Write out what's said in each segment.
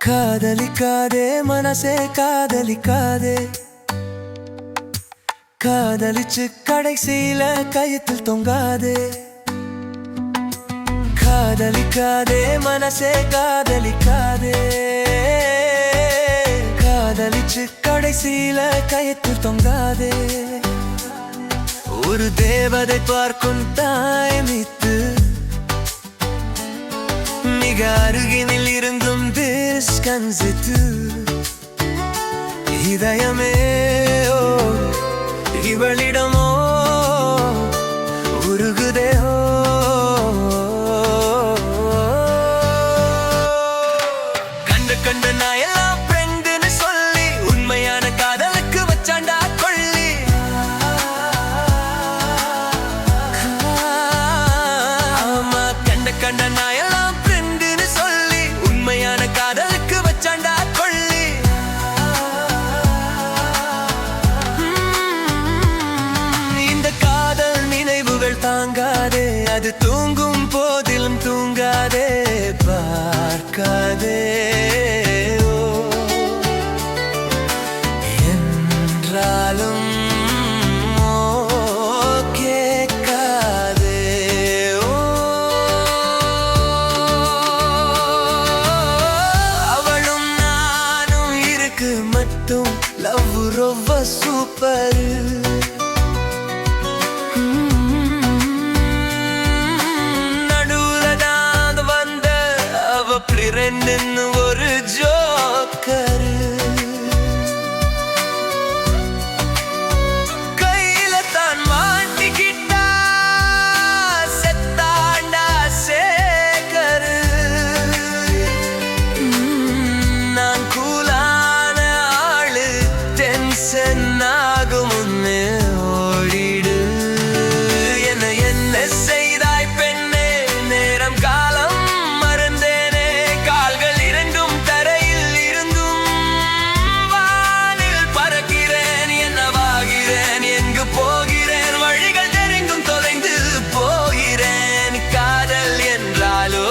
காதலிக்காதே மனசே காதலிக்காதே, காதலிச்சு கடைசியில கயத்தில் தொங்காதே. காதலிக்காதே மனசே காதலிக்காதே, காதலிச்சு கடைசியில கயத்தில் தொங்காதே. ஒரு தேவதை பார்க்கும் தாய் மீத்து மிக அருகினில் இருந்தும் கஞ்சித்து இதயமே இவளிடமோ உருகுதேஹோ. கண்டு கண்டு நான் எல்லாம் ஃப்ரெண்டுன்னு சொல்லி உண்மையான காதலுக்கு வச்சாண்டா கொள்ளி. ஆமா கண்ட கண்ட நான் எல்லாம் ஃப்ரெண்டுன்னு சொல்லி உண்மையான காதலுக்கு வச்சாண்டா கொள்ளி. இந்த காதல் நினைவுகள் தாங்காதே, அது தூங்கும் போதிலும் தூங்காதே, பார்க்காதே என்றாலும் மட்டும் லவ் ரொம்ப சூப்பர். நடுவுல தான் வந்த அவ ஃப்ரெண்டுன்னு ஒரு ஜோக்கர். கையில தான் மாட்டிக்கிட்டா செத்தாண்டா சேகர். நான் ஆகும் முன்னே ஓடிடு. என்ன செய்தாய் பெண்ணே, நேரம் காலம் மறந்தேனே. கால்கள் இரண்டும் தரையில் இருந்தும் வானில் பறக்கிறேன். என்னவாகிறேன், எங்கு போகிறேன், வழிகள் தெரிந்தும் தொலைந்து போகிறேன். காதல் என்றாலோ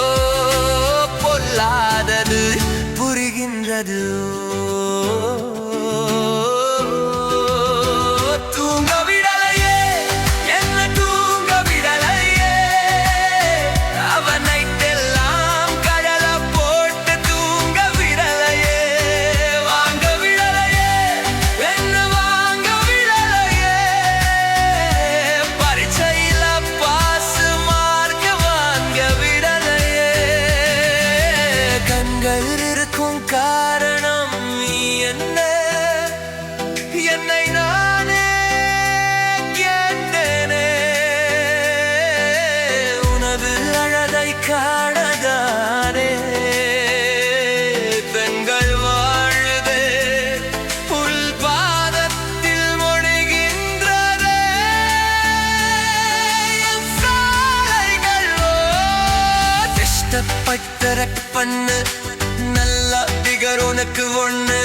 பொல்லாதது புரிகின்றது. இருக்கும் காரணம் என்ன, என்னை நானே கேட்டேனே. உனது அழகை காணதானே பெண்கள் வாழுதே, புல் பாதத்தில் மொழிகின்றதே. சாலைகளோ இஷ்டப்பட்ட பண்ணு, நல்ல பிகர் உனக்கு ஒண்ணு.